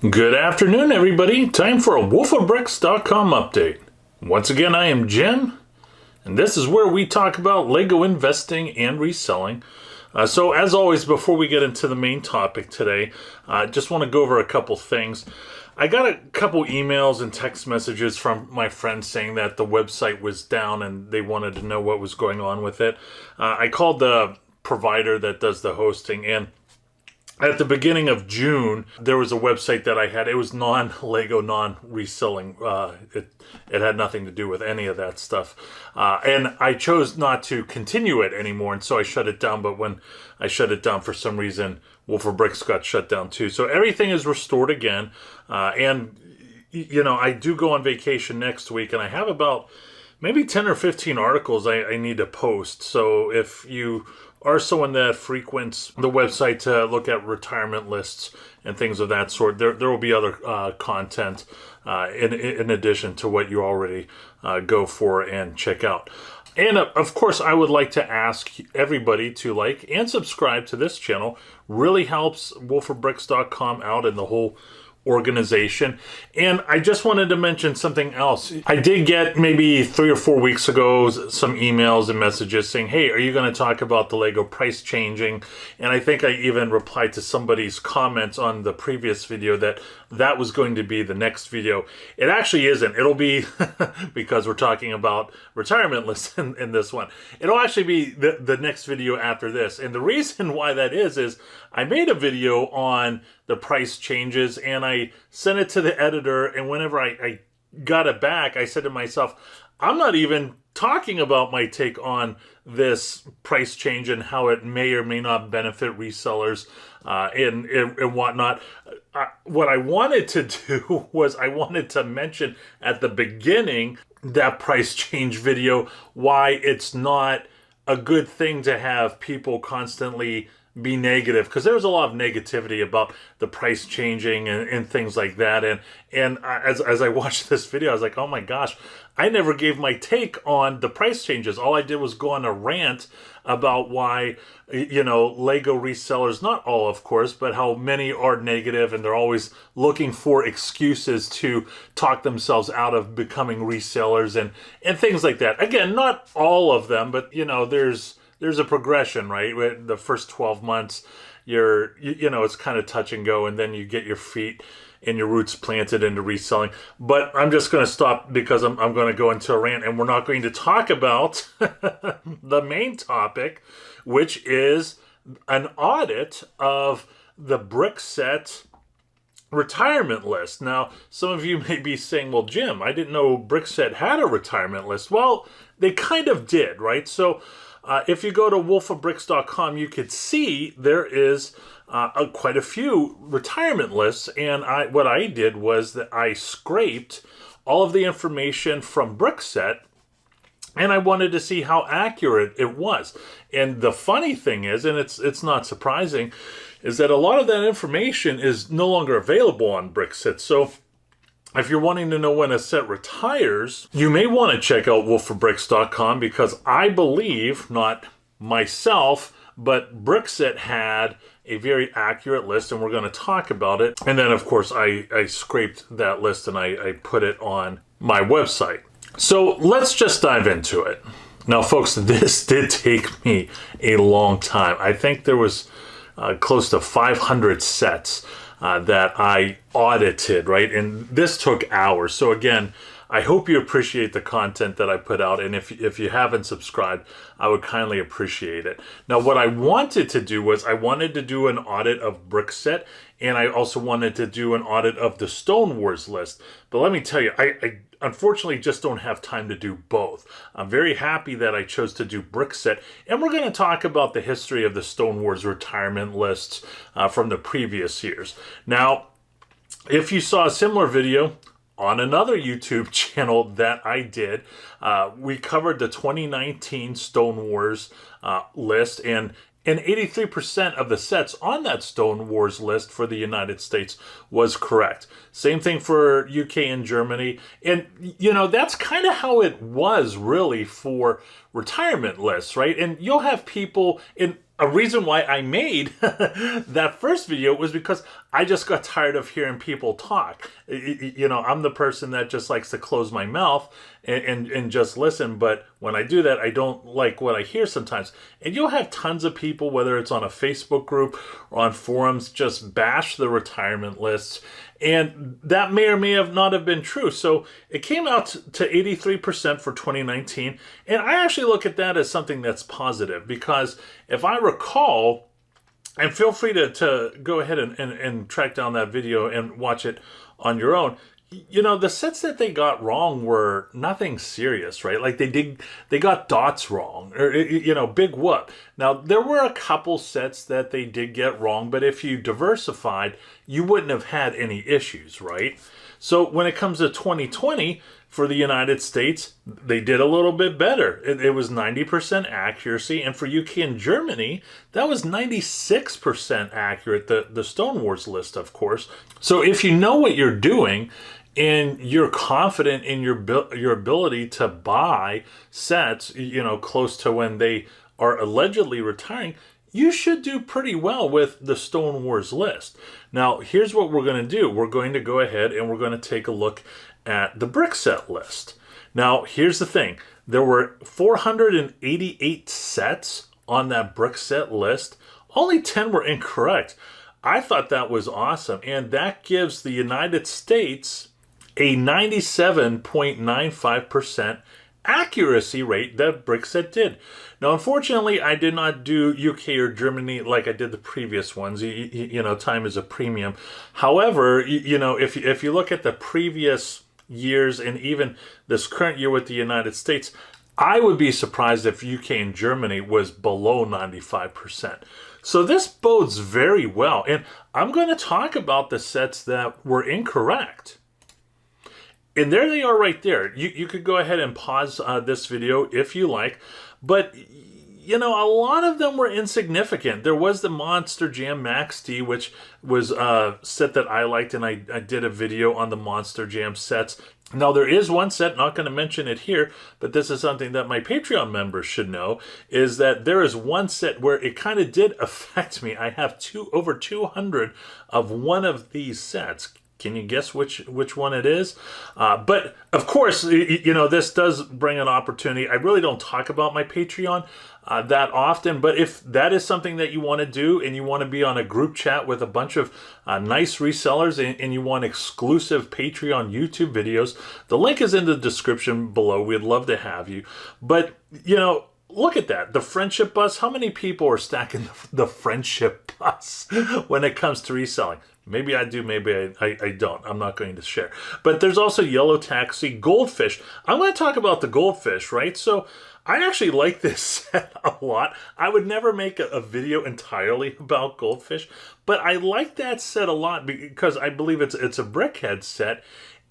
Good afternoon, everybody. Time for a wolfofbricks.com update. Once again, I am Jim, and this is where we talk about Lego investing and reselling. So as always, before we get into the main topic today, I just want to go over a couple things. I got a couple emails and text messages from my friends saying that the website was down and they wanted to know what was going on with it. I called the provider that does the hosting, and at the beginning of June, there was a website that I had. It was non-Lego, non-reselling. It had nothing to do with any of that stuff. And I chose not to continue it anymore, and so I shut it down. But when I shut it down, for some reason, Wolf of Bricks got shut down too. So everything is restored again. And, you know, I do go on vacation next week, and I have about maybe 10 or 15 articles I need to post. So if you are someone that frequents the website to look at retirement lists and things of that sort, there will be other content in addition to what you already go for and check out. And of course, I would like to ask everybody to like and subscribe to this channel. Really helps wolfofbricks.com out and the whole organization. And I just wanted to mention something else. I did get maybe 3 or 4 weeks ago some emails and messages saying, hey, are you going to talk about the Lego price changing? And I think I even replied to somebody's comments on the previous video that that was going to be the next video. It actually isn't. It'll be, because we're talking about retirement lists in this one, it'll actually be the next video after this. And the reason why that is I made a video on the price changes and I sent it to the editor, and whenever I got it back, I said to myself, I'm not even talking about my take on this price change and how it may or may not benefit resellers and whatnot. What I wanted to do was I wanted to mention at the beginning that price change video why it's not a good thing to have people constantly be negative, because there was a lot of negativity about the price changing and things like that. And as I watched this video, I was like, oh my gosh, I never gave my take on the price changes. All I did was go on a rant about why, you know, Lego resellers, not all of course, but how many are negative and they're always looking for excuses to talk themselves out of becoming resellers and things like that. Again, not all of them, but you know, there's a progression, right? The first 12 months, you know, it's kind of touch and go, and then you get your feet and your roots planted into reselling. But I'm just going to stop because I'm going to go into a rant, and we're not going to talk about the main topic, which is an audit of the Brickset retirement list. Now, some of you may be saying, well, Jim, I didn't know Brickset had a retirement list. Well, they kind of did, right? So if you go to wolfofbricks.com, you could see there is quite a few retirement lists. And what I did was that I scraped all of the information from Brickset, and I wanted to see how accurate it was. And the funny thing is, and it's not surprising, is that a lot of that information is no longer available on Brickset. So if you're wanting to know when a set retires, you may want to check out wolfofbricks.com, because I believe, not myself, but Brickset had a very accurate list, and we're going to talk about it. And then, of course, I scraped that list and I put it on my website. So let's just dive into it. Now, folks, this did take me a long time. I think there was close to 500 sets that I audited, right? And this took hours. So again, I hope you appreciate the content that I put out. And if you haven't subscribed, I would kindly appreciate it. Now, what I wanted to do was I wanted to do an audit of Brickset, and I also wanted to do an audit of the Stone Wars list. But let me tell you, I unfortunately just don't have time to do both. I'm very happy that I chose to do Brickset, and we're going to talk about the history of the Stone Wars retirement lists from the previous years. Now, if you saw a similar video on another YouTube channel that I did, we covered the 2019 Stone Wars list, and 83% of the sets on that Stone Wars list for the United States was correct. Same thing for UK and Germany. And, you know, that's kind of how it was really for retirement lists, right? And you'll have people, and a reason why I made that first video was because I just got tired of hearing people talk. You know, I'm the person that just likes to close my mouth and just listen. But when I do that, I don't like what I hear sometimes. And you'll have tons of people, whether it's on a Facebook group or on forums, just bash the retirement lists. And that may or may have not have been true. So it came out to 83% for 2019. And I actually look at that as something that's positive, because if I recall, and feel free to go ahead and track down that video and watch it on your own. You know, the sets that they got wrong were nothing serious, right? Like they got dots wrong, or, you know, big whoop. Now, there were a couple sets that they did get wrong, but if you diversified, you wouldn't have had any issues, right? So when it comes to 2020, for the United States, they did a little bit better. It was 90% accuracy. And for UK and Germany, that was 96% accurate, the Stone Wars list, of course. So if you know what you're doing, and you're confident in your ability to buy sets, you know, close to when they are allegedly retiring, you should do pretty well with the Stone Wars list. Now, here's what we're going to do. We're going to go ahead and we're going to take a look at the Brickset list. Now, here's the thing. There were 488 sets on that Brickset list. Only 10 were incorrect. I thought that was awesome. And that gives the United States a 97.95% accuracy rate that Brickset did. Now, unfortunately, I did not do UK or Germany like I did the previous ones. You know, time is a premium. However, you know, if you look at the previous years and even this current year with the United States, I would be surprised if UK and Germany was below 95%. So this bodes very well. And I'm going to talk about the sets that were incorrect. And there they are right there. You could go ahead and pause this video if you like. But, you know, a lot of them were insignificant. There was the Monster Jam Max D, which was a set that I liked, and I did a video on the Monster Jam sets. Now, there is one set, not going to mention it here, but this is something that my Patreon members should know, is that there is one set where it kind of did affect me. I have over 200 of one of these sets. Can you guess which one it is? But of course, you know, this does bring an opportunity. I really don't talk about my Patreon that often, but if that is something that you want to do and you want to be on a group chat with a bunch of nice resellers and you want exclusive Patreon YouTube videos, the link is in the description below. We'd love to have you. But, you know, look at that. The friendship bus. How many people are stacking the friendship bus when it comes to reselling? Maybe I do, maybe I don't. I'm not going to share. But there's also Yellow Taxi, Goldfish. I'm going to talk about the Goldfish, right? So I actually like this set a lot. I would never make a video entirely about Goldfish, but I like that set a lot because I believe it's a Brickhead set.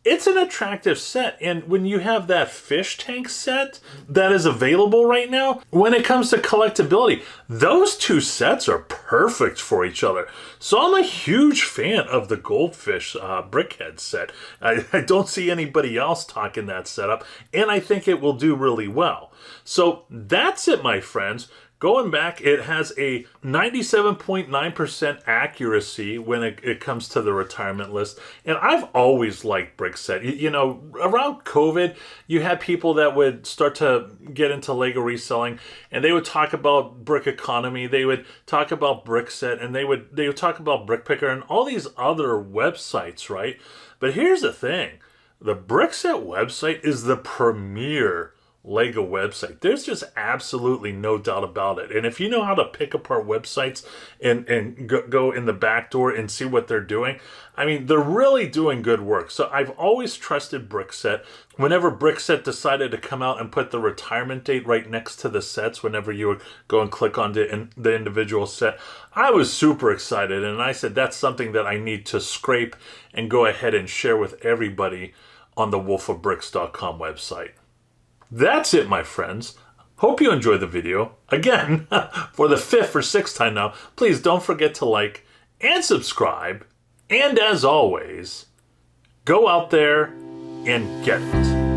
It's an attractive set, and when you have that fish tank set that is available right now, when it comes to collectability, those two sets are perfect for each other. So I'm a huge fan of the Goldfish Brickhead set. I don't see anybody else talking that setup, and I think it will do really well. So that's it, my friends. Going back, it has a 97.9% accuracy when it comes to the retirement list. And I've always liked Brickset. You know, around COVID, you had people that would start to get into Lego reselling, and they would talk about Brick Economy, they would talk about Brickset, and they would talk about Brick Picker and all these other websites, right? But here's the thing. The Brickset website is the premier Lego website. There's just absolutely no doubt about it. And if you know how to pick apart websites and go in the back door and see what they're doing, I mean, they're really doing good work. So I've always trusted Brickset. Whenever Brickset decided to come out and put the retirement date right next to the sets, whenever you would go and click on the individual set, I was super excited. And I said, that's something that I need to scrape and go ahead and share with everybody on the wolfofbricks.com website. That's it, my friends. Hope you enjoyed the video. Again, for the 5th or 6th time now, please don't forget to like and subscribe. And as always, go out there and get it.